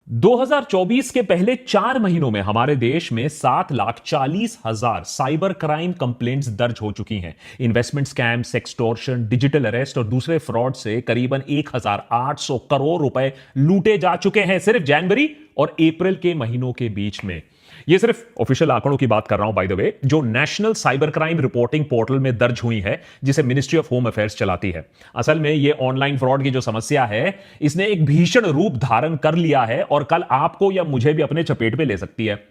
2024 के पहले 4 महीनों में हमारे देश में 7,40,000 साइबर क्राइम कंप्लेंट्स दर्ज हो चुकी हैं। Investment scam, sextortion, digital arrest और दूसरे फ्रॉड से करीबन 1,800 करोड़ रुपए लूटे जा चुके हैं सिर्फ जनवरी और अप्रैल के महीनों के बीच में। ये सिर्फ ऑफिशियल आंकड़ों की बात कर रहा हूं बाय द वे, जो national cyber crime reporting portal में दर्ज हुई है, जिसे मिनिस्ट्री ऑफ होम अफेयर्स चलाती है। असल में ये ऑनलाइन फ्रॉड की जो समस्या है, इसने एक भीषण रूप धारण कर लिया है और कल आपको या मुझे भी अपने चपेट में ले सकती है।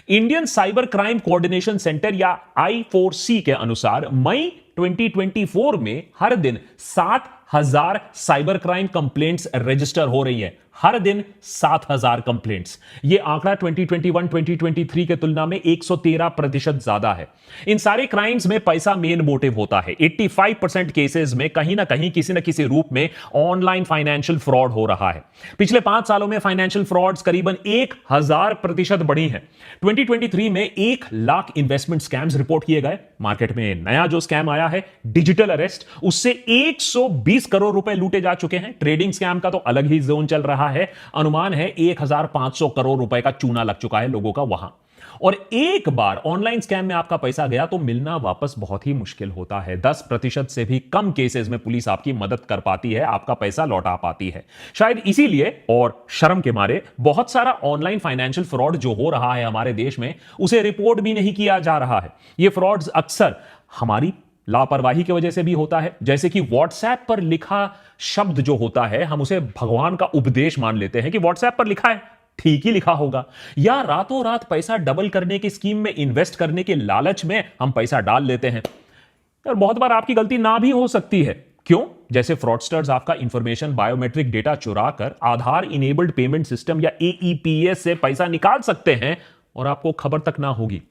Indian cyber crime coordination centre या I4C के अनुसार मई 2024 में हर दिन 7,000 साइबर क्राइम कंप्लेंट्स रजिस्टर हो रही है। हर दिन 7,000 कंप्लेंट्स। यह आंकड़ा 2021-2023 के तुलना में 113% ज्यादा है। इन सारे क्राइम्स में पैसा मेन मोटिव होता है। 85% केसेस में कहीं ना कहीं किसी न किसी रूप में ऑनलाइन फाइनेंशियल फ्रॉड हो रहा है। पिछले 5 सालों में फाइनेंशियल फ्रॉड्स करीबन 1,000% बढ़ी हैं। 2023 में 1 लाख इन्वेस्टमेंट स्कैम्स रिपोर्ट किए गए। मार्केट में नया जो स्कैम आया है, डिजिटल अरेस्ट, उससे 120 करोड़ रुपए लूटे जा चुके हैं। ट्रेडिंग स्कैम का तो अलग ही जोन चल रहा है। अनुमान है 1,500 करोड़ रुपए का चूना लग चुका है लोगों का वहां। और एक बार ऑनलाइन स्कैम में आपका पैसा गया तो मिलना वापस बहुत ही मुश्किल होता है। 10% से भी कम केसेस में पुलिस आपकी मदद कर पाती है, आपका पैसा लौटा पाती है। शायद इसीलिए और शर्म के मारे बहुत सारा ऑनलाइन फाइनेंशियल फ्रॉड जो हो रहा है हमारे देश में, उसे रिपोर्ट भी नहीं किया जा रहा है। यह फ्रॉड्स अक्सर हमारी लापरवाही की वजह से भी होता है। जैसे कि व्हाट्सएप पर लिखा शब्द जो होता है, हम उसे भगवान का उपदेश मान लेते हैं कि व्हाट्सएप पर लिखा है, ठीक ही लिखा होगा। या रातों रात पैसा डबल करने की स्कीम में इन्वेस्ट करने के लालच में हम पैसा डाल लेते हैं। और बहुत बार आपकी गलती ना भी हो सकती है। क्यों? जैसे फ्रॉडस्टर्स आपका इंफॉर्मेशन, बायोमेट्रिक डेटा चुरा कर आधार इनेबल्ड पेमेंट सिस्टम या AEPS से पैसा निकाल सकते हैं और आपको खबर तक ना होगी।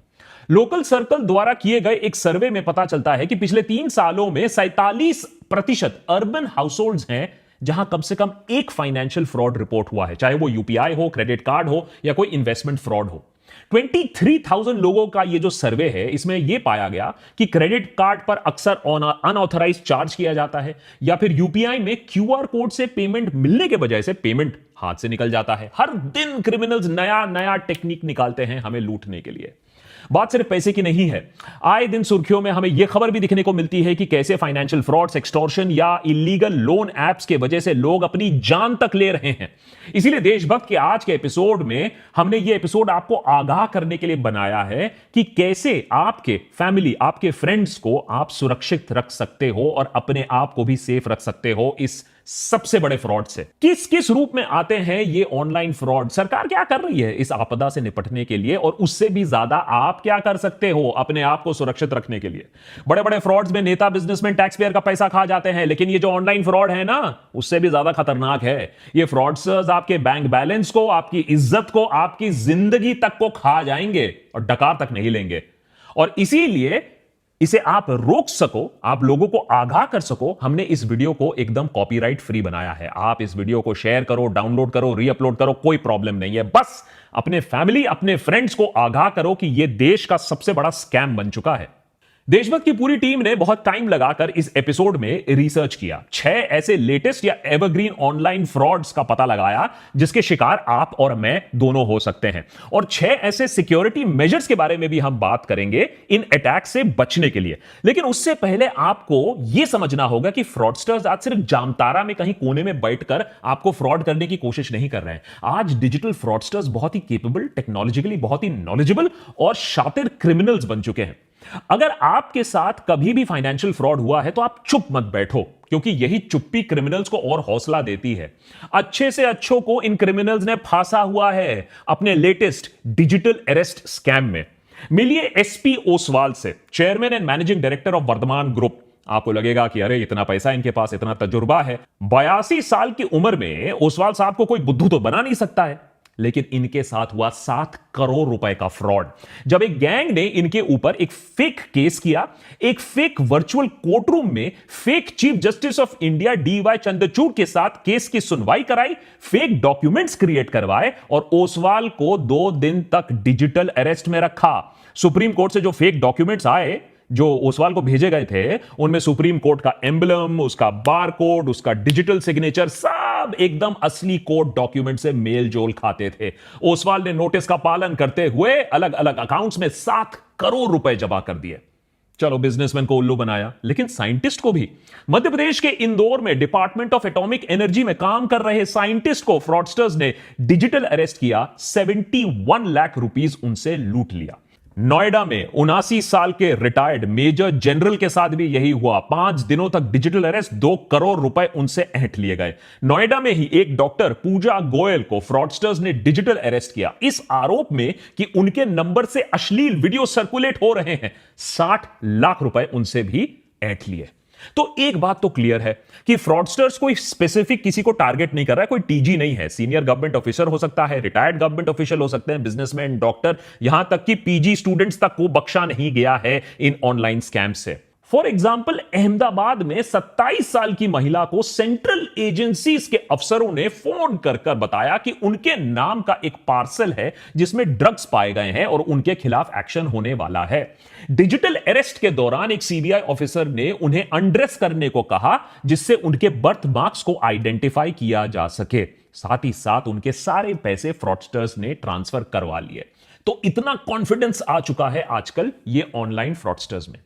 लोकल सर्कल द्वारा किए गए एक सर्वे में पता चलता है कि पिछले 3 सालों में 47% अर्बन हाउसहोल्ड्स हैं जहां कम से कम एक फाइनेंशियल फ्रॉड रिपोर्ट हुआ है, चाहे वो UPI हो, क्रेडिट कार्ड हो या कोई इन्वेस्टमेंट फ्रॉड हो। 23,000 लोगों का ये जो सर्वे है, इसमें यह पाया गया कि क्रेडिट कार्ड पर अक्सर अनऑथराइज्ड चार्ज किया जाता है या फिर UPI में QR कोड से पेमेंट मिलने के बजाय से पेमेंट हाथ से निकल जाता है। हर दिन क्रिमिनल्स नया नया टेक्निक निकालते हैं हमें लूटने के लिए। बात सिर्फ पैसे की नहीं है। आए दिन सुर्खियों में हमें यह खबर भी दिखने को मिलती है कि कैसे फाइनेंशियल फ्रॉड, एक्सटॉर्शन या इलीगल लोन एप्स के वजह से लोग अपनी जान तक ले रहे हैं। इसीलिए देशभक्त के आज के एपिसोड में हमने यह एपिसोड आपको आगाह करने के लिए बनाया है कि कैसे आपके फैमिली, आपके फ्रेंड्स को आप सुरक्षित रख सकते हो और अपने आप को भी सेफ रख सकते हो इस सबसे बड़े फ्रॉड से। किस किस रूप में आते हैं ये ऑनलाइन फ्रॉड? सरकार क्या कर रही है इस आपदा से निपटने के लिए? और उससे भी ज्यादा आप क्या कर सकते हो अपने आप को सुरक्षित रखने के लिए? बड़े बड़े फ्रॉड्स में नेता, बिजनेसमैन, टैक्स पेयर का पैसा खा जाते हैं, लेकिन ये जो ऑनलाइन फ्रॉड है ना, उससे भी ज्यादा खतरनाक है। ये फ्रॉडस्टर्स आपके बैंक बैलेंस को, आपकी इज्जत को, आपकी जिंदगी तक को खा जाएंगे और डकार तक नहीं लेंगे। और इसीलिए इसे आप रोक सको, आप लोगों को आगाह कर सको, हमने इस वीडियो को एकदम कॉपीराइट फ्री बनाया है। आप इस वीडियो को शेयर करो, डाउनलोड करो, रीअपलोड करो, कोई प्रॉब्लम नहीं है। बस अपने फैमिली, अपने फ्रेंड्स को आगाह करो कि यह देश का सबसे बड़ा स्कैम बन चुका है। देशभक्त की पूरी टीम ने बहुत टाइम लगाकर इस एपिसोड में रिसर्च किया। 6 ऐसे लेटेस्ट या एवरग्रीन ऑनलाइन फ्रॉड्स का पता लगाया जिसके शिकार आप और मैं दोनों हो सकते हैं। और 6 ऐसे सिक्योरिटी मेजर्स के बारे में भी हम बात करेंगे इन अटैक से बचने के लिए। लेकिन उससे पहले आपको यह समझना होगा कि फ्रॉडस्टर्स आज सिर्फ जामतारा में कहीं कोने में बैठकर आपको फ्रॉड करने की कोशिश नहीं कर रहे हैं। आज डिजिटल फ्रॉडस्टर्स बहुत ही केपेबल, टेक्नोलॉजिकली बहुत ही नॉलेजेबल और शातिर क्रिमिनल्स बन चुके हैं। अगर आपके साथ कभी भी फाइनेंशियल फ्रॉड हुआ है तो आप चुप मत बैठो, क्योंकि यही चुप्पी क्रिमिनल्स को और हौसला देती है। अच्छे से अच्छों को इन क्रिमिनल्स ने फांसा हुआ है अपने लेटेस्ट डिजिटल अरेस्ट स्कैम में। मिलिए SP ओसवाल से, chairman and managing director of Vardhman group. आपको लगेगा कि अरे इतना पैसा इनके पास, इतना तजुर्बा है। 82 साल की उम्र में ओसवाल साहब को कोई बुद्धू तो बना नहीं सकता है, लेकिन इनके साथ हुआ 7 करोड़ रुपए का फ्रॉड। जब एक गैंग ने इनके ऊपर एक फेक केस किया, एक फेक वर्चुअल कोर्ट रूम में fake chief justice of India DY Chandrachud के साथ केस की सुनवाई कराई, फेक डॉक्यूमेंट्स क्रिएट करवाए और ओसवाल को 2 दिन तक डिजिटल अरेस्ट में रखा। सुप्रीम कोर्ट से जो फेक डॉक्यूमेंट्स आए, जो ओसवाल को भेजे गए थे उनमें सुप्रीम कोर्ट का एम्बलम, उसका बार कोड, उसका डिजिटल सिग्नेचर सब एकदम असली कोर्ट डॉक्यूमेंट से मेल जोल खाते थे। ओसवाल ने नोटिस का पालन करते हुए अलग अलग अकाउंट्स में 7 करोड़ रुपए जमा कर दिए। चलो, बिजनेसमैन को उल्लू बनाया, लेकिन साइंटिस्ट को भी। मध्य प्रदेश के इंदौर में डिपार्टमेंट ऑफ एटॉमिक एनर्जी में काम कर रहे साइंटिस्ट को फ्रॉडस्टर्स ने डिजिटल अरेस्ट किया, 71 लाख रुपीस उनसे लूट लिया। नोएडा में 79 साल के रिटायर्ड मेजर जनरल के साथ भी यही हुआ। 5 दिनों तक डिजिटल अरेस्ट, 2 करोड़ रुपए उनसे ऐंठ लिए गए। नोएडा में ही एक डॉक्टर पूजा गोयल को फ्रॉडस्टर्स ने डिजिटल अरेस्ट किया, इस आरोप में कि उनके नंबर से अश्लील वीडियो सर्कुलेट हो रहे हैं। 60 लाख रुपए उनसे भी ऐंठ लिए। तो एक बात तो क्लियर है कि फ्रॉडस्टर्स कोई स्पेसिफिक किसी को टारगेट नहीं कर रहा है, कोई टीजी नहीं है। सीनियर गवर्नमेंट ऑफिसर हो सकता है, रिटायर्ड गवर्नमेंट ऑफिशियल हो सकते हैं, बिजनेसमैन, डॉक्टर, यहां तक कि पीजी स्टूडेंट्स तक को बख्शा नहीं गया है इन ऑनलाइन स्कैम से। फॉर एग्जाम्पल, अहमदाबाद में 27 साल की महिला को सेंट्रल एजेंसीज के अफसरों ने फोन कर कर बताया कि उनके नाम का एक पार्सल है जिसमें ड्रग्स पाए गए हैं और उनके खिलाफ एक्शन होने वाला है। डिजिटल अरेस्ट के दौरान एक सीबीआई ऑफिसर ने उन्हें अनड्रेस करने को कहा जिससे उनके बर्थ मार्क्स को आइडेंटिफाई किया जा सके। साथ ही साथ उनके सारे पैसे फ्रॉडस्टर्स ने ट्रांसफर करवा लिए। तो इतना कॉन्फिडेंस आ चुका है आजकल ये ऑनलाइन फ्रॉडस्टर्स में।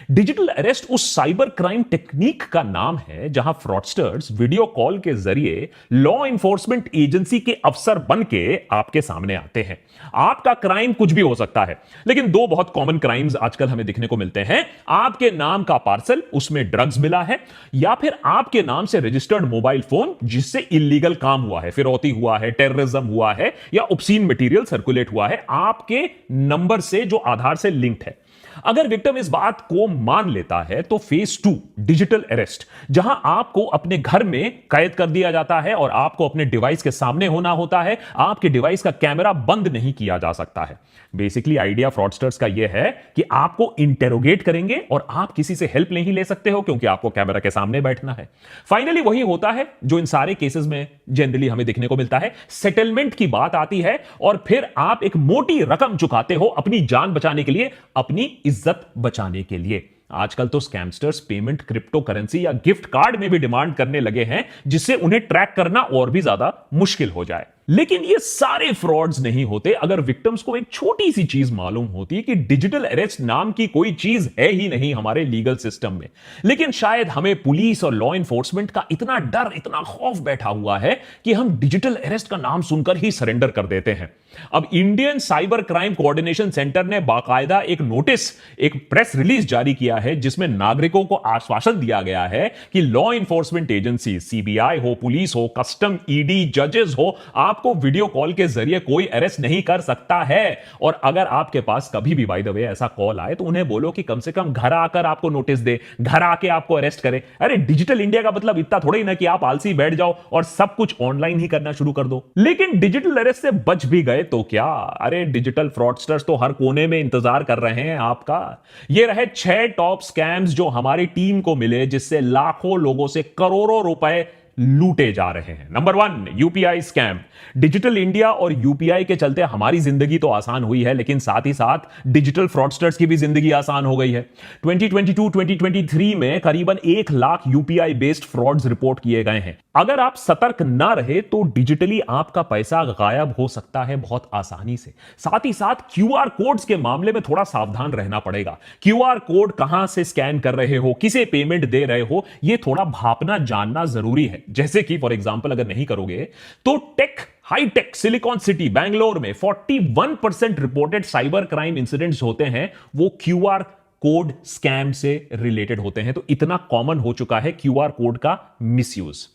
डिजिटल अरेस्ट उस साइबर क्राइम टेक्निक का नाम है जहां फ्रॉडस्टर्स वीडियो कॉल के जरिए लॉ इन्फोर्समेंट एजेंसी के अफसर बन के आपके सामने आते हैं। आपका क्राइम कुछ भी हो सकता है, लेकिन 2 बहुत कॉमन क्राइम्स आजकल हमें दिखने को मिलते हैं। आपके नाम का पार्सल, उसमें ड्रग्स मिला है, या फिर आपके नाम से रजिस्टर्ड मोबाइल फोन जिससे इलीगल काम हुआ है, फिरौती हुआ है, टेररिज्म हुआ है, या ऑब्सीन मटेरियल सर्कुलेट हुआ है आपके नंबर से जो आधार से लिंक्ड है। अगर विक्टिम इस बात को मान लेता है तो फेज 2 डिजिटल अरेस्ट, जहां आपको अपने घर में कैद कर दिया जाता है और आपको अपने डिवाइस के सामने होना होता है। आपके डिवाइस का कैमरा बंद नहीं किया जा सकता है। बेसिकली आइडिया फ्रॉडस्टर्स का यह है कि आपको इंटेरोगेट करेंगे और आप किसी से हेल्प नहीं ले सकते हो क्योंकि आपको कैमरा के सामने बैठना है। फाइनली वही होता है जो इन सारे केसेस में जनरली हमें देखने को मिलता है। सेटलमेंट की बात आती है और फिर आप एक मोटी रकम चुकाते हो अपनी जान बचाने के लिए, अपनी इज्जत बचाने के लिए। आजकल तो स्कैमस्टर्स पेमेंट क्रिप्टो करेंसी या गिफ्ट कार्ड में भी डिमांड करने लगे हैं जिससे उन्हें ट्रैक करना और भी ज्यादा मुश्किल हो जाए। लेकिन ये सारे फ्रॉड्स नहीं होते अगर विक्टिम्स को एक छोटी सी चीज मालूम होती कि डिजिटल अरेस्ट नाम की कोई चीज है ही नहीं हमारे लीगल सिस्टम में। लेकिन शायद हमें पुलिस और लॉ इन्फोर्समेंट का इतना डर, इतना खौफ बैठा हुआ है कि हम डिजिटल अरेस्ट का नाम सुनकर ही सरेंडर कर देते हैं। अब Indian cyber crime coordination centre ने बाकायदा एक नोटिस, एक प्रेस रिलीज जारी किया है जिसमें नागरिकों को आश्वासन दिया गया है कि लॉ इन्फोर्समेंट एजेंसी, सीबीआई हो, पुलिस हो, कस्टम, ईडी, जजेस हो, आपको वीडियो कॉल के जरिए कोई अरेस्ट नहीं कर सकता है। और अगर आपके पास कभी भी बाय द वे ऐसा कॉल आए तो उन्हें बोलो कि कम से कम घर आकर आपको नोटिस दे, घर आके आपको अरेस्ट करे। अरे डिजिटल इंडिया का मतलब इतना थोड़ा ही ना कि आप आलसी बैठ जाओ और सब कुछ ऑनलाइन ही करना शुरू कर दो। लेकिन डिजिटल अरेस्ट से बच भी गए तो क्या, अरे डिजिटल फ्रॉडस्टर्स तो हर कोने में इंतजार कर रहे हैं आपका। ये रहे 6 टॉप स्कैम्स जो हमारी टीम को मिले जिससे लाखों लोगों से करोड़ों रुपए लूटे जा रहे हैं। Number 1, UPI scam. Digital India और यूपीआई के चलते हमारी जिंदगी तो आसान हुई है, लेकिन साथ ही साथ डिजिटल फ्रॉडस्टर्स की भी जिंदगी आसान हो गई है। 2022-2023 में करीबन 1 lakh UPI based frauds report किए गए हैं। अगर आप सतर्क ना रहे तो डिजिटली आपका पैसा गायब हो सकता है बहुत आसानी से। साथ ही साथ क्यूआर कोड्स के मामले में थोड़ा सावधान रहना पड़ेगा। क्यूआर कोड कहां से स्कैन कर रहे हो, किसे पेमेंट दे रहे हो, यह थोड़ा भापना जानना जरूरी है। जैसे कि फॉर एग्जांपल अगर नहीं करोगे तो हाईटेक सिलिकॉन सिटी बैंगलोर में 41% रिपोर्टेड साइबर क्राइम इंसिडेंट्स होते हैं वो क्यूआर कोड स्कैम से रिलेटेड होते हैं। तो इतना कॉमन हो चुका है क्यूआर कोड का मिसयूज।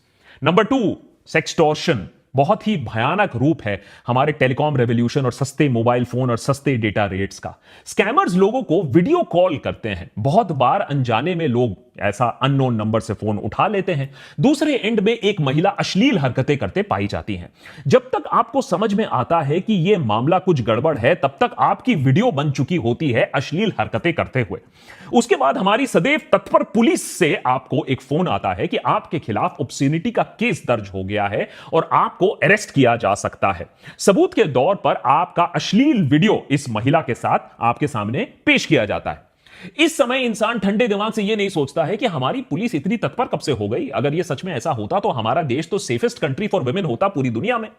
Number 2, sextortion. बहुत ही भयानक रूप है हमारे टेलीकॉम रेवोल्यूशन और सस्ते मोबाइल फोन और सस्ते डेटा रेट्स का। स्कैमर्स लोगों को वीडियो कॉल करते हैं। बहुत बार अनजाने में लोग ऐसा अननोन नंबर से फोन उठा लेते हैं। दूसरे एंड में एक महिला अश्लील हरकतें करते पाई जाती हैं। जब तक आपको समझ में आता है कि यह मामला कुछ गड़बड़ है तब तक आपकी वीडियो बन चुकी होती है अश्लील हरकतें करते हुए। उसके बाद हमारी सदैव तत्पर पुलिस से आपको एक फोन आता है कि आपके खिलाफ ऑब्स्सेनिटी का केस दर्ज हो गया है और आपको अरेस्ट किया जा सकता है। सबूत के दौर पर आपका अश्लील वीडियो इस महिला के साथ आपके सामने पेश किया जाता है। इस समय इंसान ठंडे दिमाग से यह नहीं सोचता है कि हमारी पुलिस इतनी तत्पर कब से हो गई। अगर यह सच में ऐसा होता तो हमारा देश तो सेफेस्ट कंट्री फॉर वुमेन होता पूरी दुनिया में।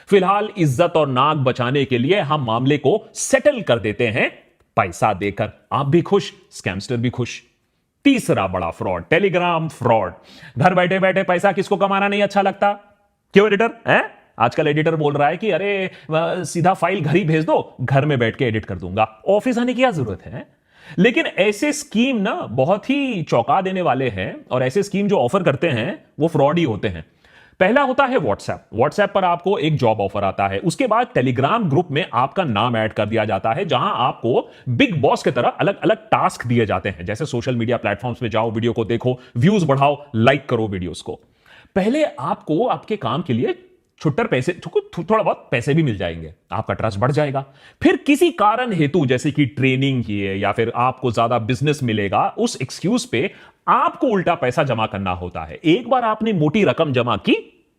फिलहाल इज्जत और नाक बचाने के लिए हम मामले को सेटल कर देते हैं पैसा देकर। आप भी खुश, स्कैमस्टर भी खुश। तीसरा बड़ा फ्रॉड, टेलीग्राम फ्रॉड। घर बैठे बैठे पैसा किसको कमाना नहीं अच्छा लगता? क्यों एडिटर है? आजकल एडिटर बोल रहा है कि अरे सीधा फाइल घर ही भेज दो, घर में बैठ के एडिट कर दूंगा, ऑफिस आने की क्या जरूरत है? लेकिन ऐसे स्कीम ना बहुत ही चौंका देने वाले हैं, और ऐसे स्कीम जो ऑफर करते हैं वो फ्रॉड ही होते हैं। पहला होता है व्हाट्सएप पर आपको एक जॉब ऑफर आता है। उसके बाद टेलीग्राम ग्रुप में आपका नाम ऐड कर दिया जाता है, जहां आपको बिग बॉस की तरह अलग अलग टास्क दिए जाते हैं। जैसे सोशल मीडिया प्लेटफॉर्म्स पे जाओ, वीडियो को देखो, व्यूज बढ़ाओ, लाइक करो वीडियोस को। पहले आपको आपके काम के लिए छुट्टर पैसे, थोड़ा बहुत पैसे भी मिल जाएंगे, आपका ट्रस्ट बढ़ जाएगा। फिर किसी कारण हेतु, जैसे कि ट्रेनिंग की है या फिर आपको ज्यादा बिजनेस मिलेगा, उस एक्सक्यूज पे आपको उल्टा पैसा जमा करना होता है। एक बार आपने मोटी रकम जमा की,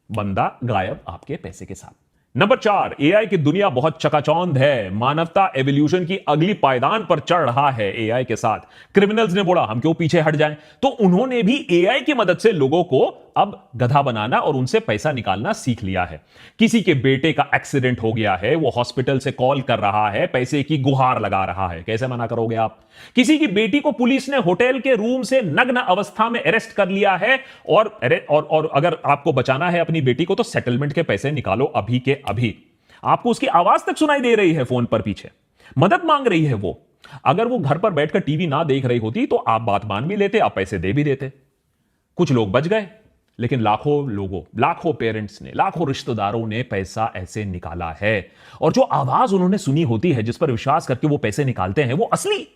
बंदा गायब आपके पैसे के साथ। नंबर 4, एआई की दुनिया बहुत चकाचौंध है। मानवता एवोल्यूशन की अगली पायदान पर चढ़ रहा है एआई के साथ। क्रिमिनल्स ने बोला हम क्यों पीछे हट जाएं, तो उन्होंने भी एआई की मदद से लोगों को अब गधा बनाना और उनसे पैसा निकालना सीख लिया है। किसी के बेटे का एक्सीडेंट हो गया है, वो हॉस्पिटल से कॉल कर रहा है, पैसे की गुहार लगा रहा है, कैसे मना करोगे आप? किसी की बेटी को पुलिस ने होटल के रूम से नग्न अवस्था में अरेस्ट कर लिया है, और अगर आपको बचाना है अपनी बेटी को तो सेटलमेंट के पैसे निकालो अभी के अभी। आपको उसकी आवाज तक सुनाई दे रही है फोन पर, पीछे मदद मांग रही है वो। अगर वो घर पर बैठकर टीवी ना देख रही होती तो आप बात मान भी लेते, आप पैसे दे भी देते। कुछ लोग बच गए, लेकिन लाखों पेरेंट्स ने, लाखों रिश्तेदारों ने पैसा ऐसे निकाला है। और जो आवाज उन्होंने सुनी होती है, जिस पर विश्वास करके वो पैसे निकालते हैं, वो असली,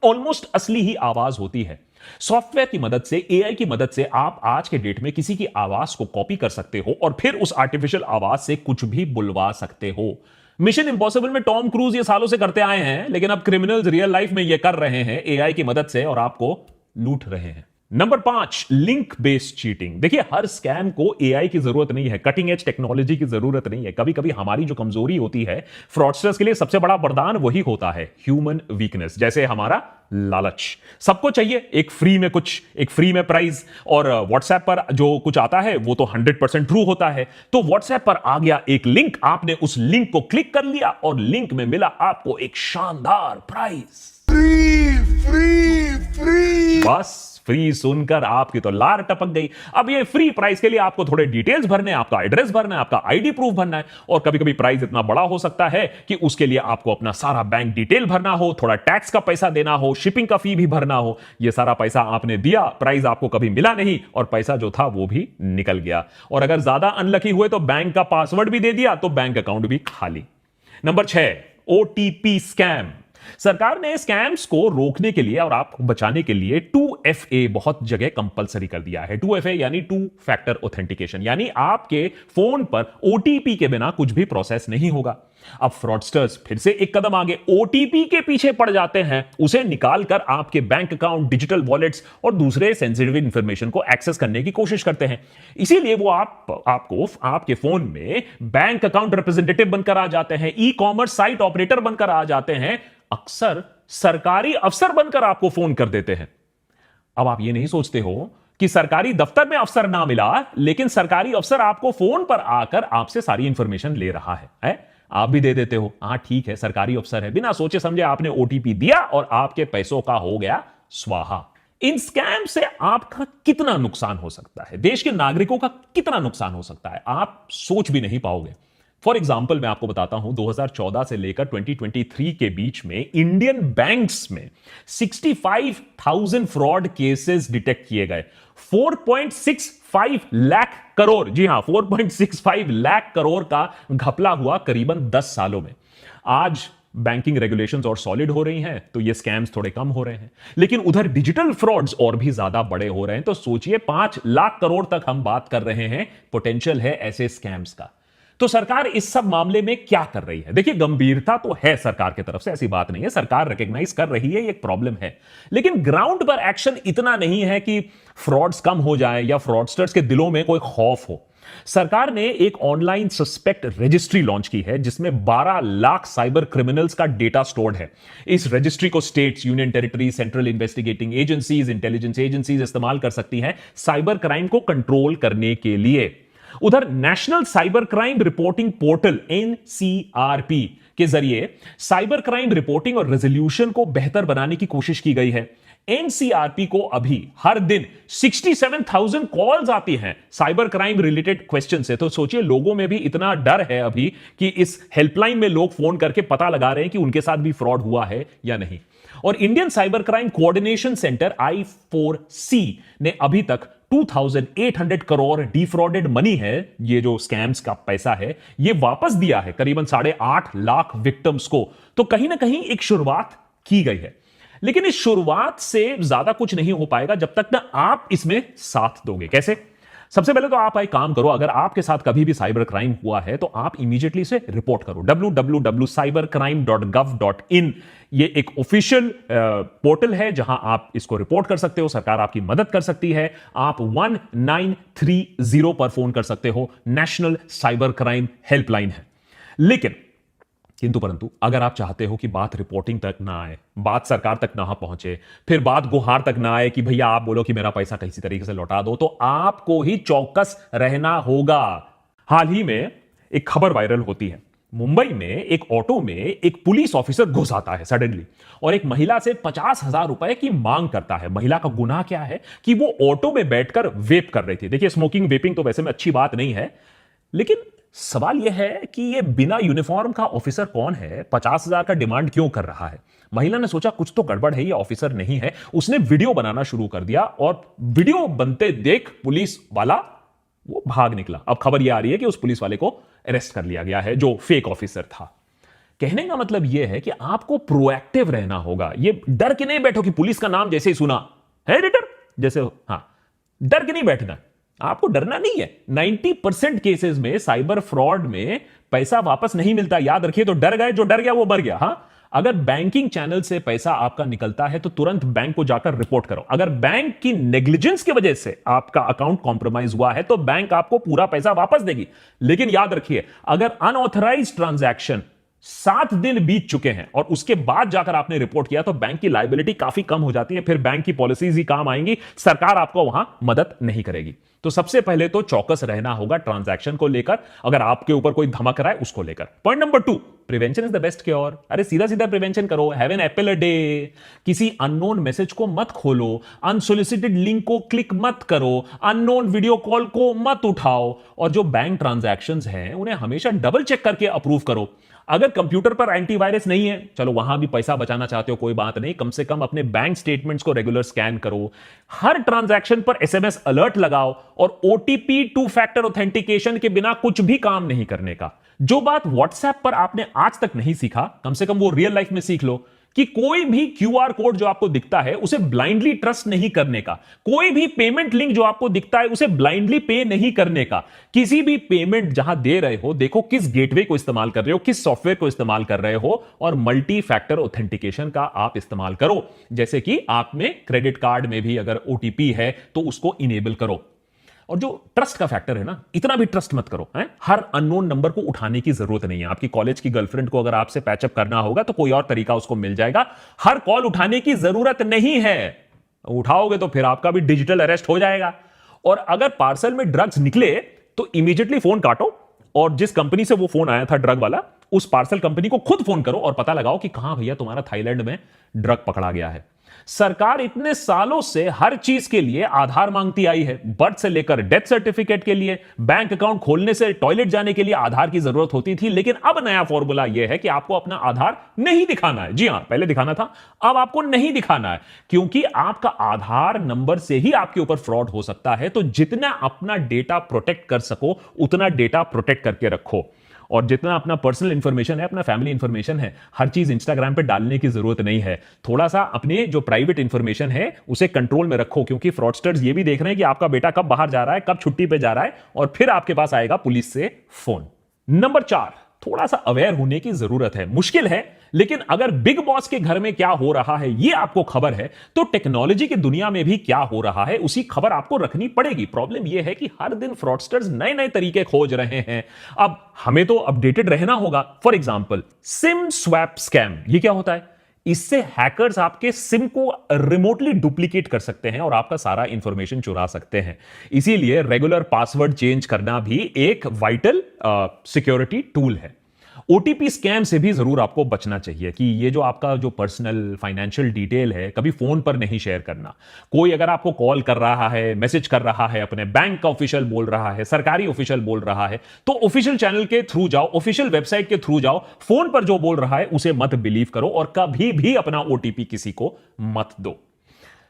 ऑलमोस्ट असली ही आवाज होती है। सॉफ्टवेयर की मदद से, एआई की मदद से आप आज के डेट में किसी की आवाज को कॉपी कर सकते हो और फिर उस आर्टिफिशियल आवाज से कुछ भी बुलवा सकते हो। मिशन इंपॉसिबल में टॉम क्रूज ये सालों से करते आए हैं, लेकिन अब क्रिमिनल्स रियल लाइफ में ये कर रहे हैं एआई की मदद से, और आपको लूट रहे हैं। Number 5, link based cheating. देखिए, हर स्कैम को एआई की जरूरत नहीं है, कटिंग एज टेक्नोलॉजी की जरूरत नहीं है। कभी कभी हमारी जो कमजोरी होती है, फ्रॉडस्टर्स के लिए सबसे बड़ा वरदान वही होता है, ह्यूमन वीकनेस। जैसे हमारा लालच, सबको चाहिए एक फ्री में प्राइज, और व्हाट्सएप पर जो कुछ आता है वो तो 100% ट्रू होता है। तो व्हाट्सएप पर आ गया एक लिंक, आपने उस लिंक को क्लिक कर लिया और लिंक में मिला आपको एक शानदार प्राइज। फ्री बस फ्री सुनकर आपकी तो लार टपक गई। अब ये फ्री प्राइस के लिए आपको थोड़े डिटेल्स भरने, आपका एड्रेस भरना है, आपका आईडी प्रूफ भरना है, और कभी कभी प्राइस इतना बड़ा हो सकता है कि उसके लिए आपको अपना सारा बैंक डिटेल भरना हो, थोड़ा टैक्स का पैसा देना हो, शिपिंग का फी भी भरना हो। ये सारा पैसा आपने दिया, प्राइस आपको कभी मिला नहीं, और पैसा जो था वो भी निकल गया। और अगर ज्यादा अनलकी हुए तो बैंक का पासवर्ड भी दे दिया, तो बैंक अकाउंट भी खाली। Number 6, OTP scam. सरकार ने स्कैम्स को रोकने के लिए और आपको बचाने के लिए 2FA बहुत जगह कंपलसरी कर दिया है। 2FA यानी 2 फैक्टर ऑथेंटिकेशन, यानी आपके फोन पर ओटीपी के बिना कुछ भी प्रोसेस नहीं होगा। अब फ्रॉडस्टर्स फिर से एक कदम आगे, ओटीपी के पीछे पड़ जाते हैं, उसे निकालकर आपके बैंक अकाउंट, डिजिटल वॉलेट्स और दूसरे सेंसिटिव इंफॉर्मेशन को एक्सेस करने की कोशिश करते हैं। इसीलिए वो आपको आपके फोन में बैंक अकाउंट रिप्रेजेंटेटिव बनकर आ जाते हैं, ई कॉमर्स साइट ऑपरेटर बनकर आ जाते हैं, अक्सर सरकारी अफसर बनकर आपको फोन कर देते हैं। अब आप ये नहीं सोचते हो कि सरकारी दफ्तर में अफसर ना मिला, लेकिन सरकारी अफसर आपको फोन पर आकर आपसे सारी इंफॉर्मेशन ले रहा है? आप भी दे देते हो, हाँ ठीक है सरकारी अफसर है, बिना सोचे समझे आपने ओटीपी दिया और आपके पैसों का हो गया स्वाहा। इन स्कैम से आपका कितना नुकसान हो सकता है, देश के नागरिकों का कितना नुकसान हो सकता है, आप सोच भी नहीं पाओगे। फॉर एग्जाम्पल मैं आपको बताता हूं, 2014 से लेकर 2023 के बीच में इंडियन बैंक्स में 65,000 फ्रॉड केसेस डिटेक्ट किए गए। 4.65 लाख करोड़, जी हां 4.65 लाख करोड़ का घपला हुआ करीबन 10 सालों में। आज बैंकिंग रेगुलेशंस और सॉलिड हो रही हैं तो ये स्कैम्स थोड़े कम हो रहे हैं, लेकिन उधर डिजिटल फ्रॉड्स और भी ज्यादा बड़े हो रहे हैं। तो सोचिए 5 लाख करोड़ तक हम बात कर रहे हैं, पोटेंशियल है ऐसे स्कैम्स का। तो सरकार इस सब मामले में क्या कर रही है? देखिए, गंभीरता तो है सरकार की तरफ से, ऐसी बात नहीं है, सरकार रिकॉग्नाइज कर रही है ये एक प्रॉब्लम है, लेकिन ग्राउंड पर एक्शन इतना नहीं है कि फ्रॉड्स कम हो जाए या फ्रॉडस्टर्स के दिलों में कोई खौफ हो। सरकार ने एक ऑनलाइन सस्पेक्ट रजिस्ट्री लॉन्च की है जिसमें 12 लाख साइबर क्रिमिनल्स का डेटा स्टोर्ड है। इस रजिस्ट्री को states, union territory, central investigating agencies, intelligence agencies इस्तेमाल कर सकती हैं साइबर क्राइम को कंट्रोल करने के लिए। उधर national cyber crime reporting portal NCRP के जरिए साइबर क्राइम रिपोर्टिंग और रेजोल्यूशन को बेहतर बनाने की कोशिश की गई है। एनसीआरपी को अभी हर दिन 67,000 कॉल्स आती हैं साइबर क्राइम रिलेटेड क्वेश्चन से। तो सोचिए, लोगों में भी इतना डर है अभी कि इस हेल्पलाइन में लोग फोन करके पता लगा रहे हैं कि उनके साथ भी फ्रॉड हुआ है या नहीं। और Indian cyber crime coordination centre I4C ने अभी तक 2,800 करोड़ डिफ्रॉडेड मनी है, ये जो स्कैम्स का पैसा है, ये वापस दिया है करीबन 8.5 लाख विक्टिम्स को। तो कहीं ना कहीं एक शुरुआत की गई है, लेकिन इस शुरुआत से ज्यादा कुछ नहीं हो पाएगा जब तक ना आप इसमें साथ दोगे। कैसे? सबसे पहले तो आप एक काम करो, अगर आपके साथ कभी भी साइबर क्राइम हुआ है तो आप इमीडिएटली से रिपोर्ट करो। www.cybercrime.gov.in ये एक ऑफिशियल पोर्टल है जहां आप इसको रिपोर्ट कर सकते हो। सरकार आपकी मदद कर सकती है। आप 1930 पर फोन कर सकते हो, नेशनल साइबर क्राइम हेल्पलाइन है। लेकिन किंतु परंतु अगर आप चाहते हो कि बात रिपोर्टिंग तक ना आए, बात सरकार तक ना पहुंचे, फिर बात गुहार तक ना आए कि भैया आप बोलो कि मेरा पैसा किसी तरीके से लौटा दो, तो आपको ही चौकस रहना होगा। हाल ही में एक खबर वायरल होती है। मुंबई में एक ऑटो में एक पुलिस ऑफिसर घुस आता है सडनली और एक महिला से 50,000 रुपए की मांग करता है। महिला का गुनाह क्या है कि वो ऑटो में बैठकर वेप कर रही थी। देखिए, स्मोकिंग वेपिंग तो वैसे में अच्छी बात नहीं है, लेकिन सवाल यह है कि यह बिना यूनिफॉर्म का ऑफिसर कौन है, 50,000 का डिमांड क्यों कर रहा है। महिला ने सोचा कुछ तो गड़बड़ है, ये ऑफिसर नहीं है। उसने वीडियो बनाना शुरू कर दिया और वीडियो बनते देख पुलिस वाला वो भाग निकला। अब खबर यह आ रही है कि उस पुलिस वाले को अरेस्ट कर लिया गया है जो फेक ऑफिसर था। कहने का मतलब यह है कि आपको प्रोएक्टिव रहना होगा। ये डर के नहीं बैठो कि पुलिस का नाम जैसे ही सुना है एडिटर जैसे, हां, डर के नहीं बैठना, आपको डरना नहीं है। 90% केसेस में साइबर फ्रॉड में पैसा वापस नहीं मिलता, याद रखिए। तो डर गए, जो डर गया वो मर गया। हां, अगर बैंकिंग चैनल से पैसा आपका निकलता है तो तुरंत बैंक को जाकर रिपोर्ट करो। अगर बैंक की नेग्लिजेंस की वजह से आपका अकाउंट कॉम्प्रोमाइज हुआ है तो बैंक आपको पूरा पैसा वापस देगी। लेकिन याद रखिए, अगर अनऑथराइज्ड ट्रांजैक्शन 7 दिन बीत चुके हैं और उसके बाद जाकर आपने रिपोर्ट किया तो बैंक की लायबिलिटी काफी कम हो जाती है। फिर बैंक की पॉलिसीज ही काम आएंगी, सरकार आपको वहां मदद नहीं करेगी। तो सबसे पहले तो चौकस रहना होगा ट्रांजैक्शन को लेकर, अगर आपके ऊपर कोई धमक रहा है उसको लेकर। Point number 2, prevention is the best cure. अरे सीधा सीधा प्रिवेंशन करो। Have an apple a day. किसी अननोन मैसेज को मत खोलो, अनसोलिसिटेड लिंक को क्लिक मत करो, अननोन वीडियो कॉल को मत उठाओ, और जो बैंक ट्रांजैक्शंस हैं उन्हें हमेशा डबल चेक करके अप्रूव करो। अगर कंप्यूटर पर एंटीवायरस नहीं है, चलो वहां भी पैसा बचाना चाहते हो कोई बात नहीं, कम से कम अपने बैंक स्टेटमेंट्स को रेगुलर स्कैन करो। हर ट्रांजैक्शन पर एसएमएस अलर्ट लगाओ और ओटीपी 2 फैक्टर ऑथेंटिकेशन के बिना कुछ भी काम नहीं करने का। जो बात व्हाट्सएप पर आपने आज तक नहीं सीखा, कम से कम वो रियल लाइफ में सीख लो कि कोई भी क्यूआर कोड जो आपको दिखता है उसे ब्लाइंडली ट्रस्ट नहीं करने का। कोई भी पेमेंट लिंक जो आपको दिखता है उसे ब्लाइंडली पे नहीं करने का। किसी भी पेमेंट जहां दे रहे हो, देखो किस गेटवे को इस्तेमाल कर रहे हो, किस सॉफ्टवेयर को इस्तेमाल कर रहे हो, और मल्टी फैक्टर ऑथेंटिकेशन का आप इस्तेमाल करो। जैसे कि आप में क्रेडिट कार्ड में भी अगर ओटीपी है तो उसको इनेबल करो। और जो ट्रस्ट का फैक्टर है ना, इतना भी ट्रस्ट मत करो। हर अननोन नंबर को उठाने की जरूरत नहीं है। आपकी कॉलेज की गर्लफ्रेंड को अगर आपसे पैचअप करना होगा तो कोई और तरीका उसको मिल जाएगा। हर कॉल उठाने की जरूरत नहीं है। उठाओगे तो फिर आपका भी डिजिटल अरेस्ट हो जाएगा। और अगर पार्सल में ड्रग्स निकले तो इमीडिएटली फोन काटो और जिस कंपनी से वो फोन आया था ड्रग वाला, उस पार्सल कंपनी को खुद फोन करो और पता लगाओ कि कहां भैया तुम्हारा थाईलैंड में ड्रग पकड़ा गया है। सरकार इतने सालों से हर चीज के लिए आधार मांगती आई है। बर्थ से लेकर डेथ सर्टिफिकेट के लिए, बैंक अकाउंट खोलने से टॉयलेट जाने के लिए आधार की जरूरत होती थी। लेकिन अब नया फॉर्मूला यह है कि आपको अपना आधार नहीं दिखाना है। जी हां, पहले दिखाना था, अब आपको नहीं दिखाना है, क्योंकि आपका आधार नंबर से ही आपके ऊपर फ्रॉड हो सकता है। तो जितना अपना डेटा प्रोटेक्ट कर सको उतना डेटा प्रोटेक्ट करके रखो। और जितना अपना पर्सनल इंफॉर्मेशन है, अपना फैमिली इंफॉर्मेशन है, हर चीज इंस्टाग्राम पे डालने की जरूरत नहीं है। थोड़ा सा अपने जो प्राइवेट इंफॉर्मेशन है उसे कंट्रोल में रखो, क्योंकि फ्रॉडस्टर्स ये भी देख रहे हैं कि आपका बेटा कब बाहर जा रहा है, कब छुट्टी पे जा रहा है, और फिर आपके पास आएगा पुलिस से फोन। नंबर 4, थोड़ा सा अवेयर होने की जरूरत है। मुश्किल है, लेकिन अगर बिग बॉस के घर में क्या हो रहा है ये आपको खबर है, तो टेक्नोलॉजी की दुनिया में भी क्या हो रहा है उसी खबर आपको रखनी पड़ेगी। प्रॉब्लम यह है कि हर दिन फ्रॉडस्टर्स नए नए तरीके खोज रहे हैं। अब हमें तो अपडेटेड रहना होगा। For example, SIM swap scam, ये क्या होता है? इससे हैकर्स आपके सिम को रिमोटली डुप्लीकेट कर सकते हैं और आपका सारा इंफॉर्मेशन चुरा सकते हैं। इसीलिए रेगुलर पासवर्ड चेंज करना भी एक वाइटल सिक्योरिटी टूल है। ओटीपी स्कैम से भी जरूर आपको बचना चाहिए कि ये जो आपका जो पर्सनल फाइनेंशियल डिटेल है कभी फोन पर नहीं शेयर करना। कोई अगर आपको कॉल कर रहा है, मैसेज कर रहा है, अपने बैंक का ऑफिशियल बोल रहा है, सरकारी ऑफिशियल बोल रहा है, तो ऑफिशियल चैनल के थ्रू जाओ, ऑफिशियल वेबसाइट के थ्रू जाओ। फोन पर जो बोल रहा है उसे मत बिलीव करो और कभी भी अपना ओटीपी किसी को मत दो।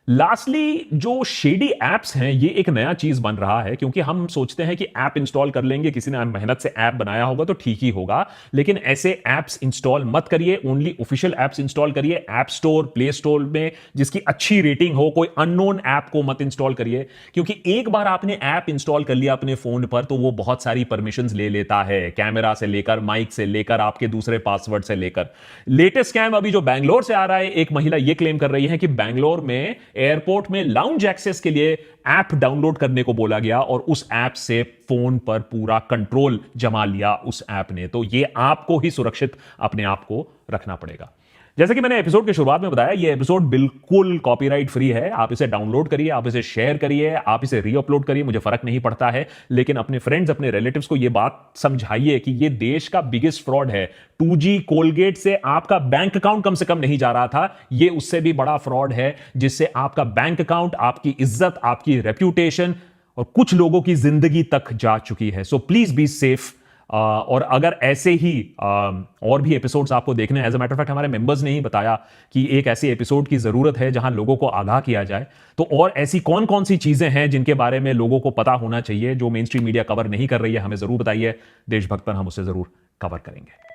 लास्टली, जो शेडी एप्स हैं ये एक नया चीज बन रहा है, क्योंकि हम सोचते हैं कि ऐप इंस्टॉल कर लेंगे, किसी ने मेहनत से ऐप बनाया होगा तो ठीक ही होगा, लेकिन ऐसे ऐप्स इंस्टॉल मत करिए। ओनली ऑफिशियल ऐप्स इंस्टॉल करिए। ऐप स्टोर, प्ले स्टोर में जिसकी अच्छी रेटिंग हो, कोई अननोन ऐप को मत इंस्टॉल करिए, क्योंकि एक बार आपने ऐप इंस्टॉल कर लिया अपने फोन पर तो वो बहुत सारी परमिशंस ले लेता है, कैमरा से लेकर, माइक से लेकर, आपके दूसरे पासवर्ड से लेकर। लेटेस्ट स्कैम अभी जो बैंगलोर से आ रहा है, एक महिला ये क्लेम कर रही है कि बैंगलोर में एयरपोर्ट में लाउंज एक्सेस के लिए ऐप डाउनलोड करने को बोला गया और उस ऐप से फोन पर पूरा कंट्रोल जमा लिया उस ऐप ने। तो ये आपको ही सुरक्षित अपने आप को रखना पड़ेगा। जैसे कि मैंने एपिसोड की शुरुआत में बताया, ये एपिसोड बिल्कुल कॉपीराइट फ्री है। आप इसे डाउनलोड करिए, आप इसे शेयर करिए, आप इसे रीअपलोड करिए, मुझे फर्क नहीं पड़ता है, लेकिन अपने फ्रेंड्स, अपने रिलेटिव्स को यह बात समझाइए कि यह देश का बिगेस्ट फ्रॉड है। 2G कोलगेट से आपका बैंक अकाउंट कम से कम नहीं जा रहा था, यह उससे भी बड़ा फ्रॉड है, जिससे आपका बैंक अकाउंट, आपकी इज्जत, आपकी रेप्यूटेशन और कुछ लोगों की जिंदगी तक जा चुकी है। So please be safe. और अगर ऐसे ही और भी एपिसोड्स आपको देखने हैं, as a matter of fact हमारे मेंबर्स ने ही बताया कि एक ऐसे एपिसोड की जरूरत है जहां लोगों को आगाह किया जाए, तो और ऐसी कौन कौन सी चीजें हैं जिनके बारे में लोगों को पता होना चाहिए जो मेन स्ट्रीम मीडिया कवर नहीं कर रही है, हमें जरूर बताइए। देशभक्त पर हम उसे जरूर कवर करेंगे।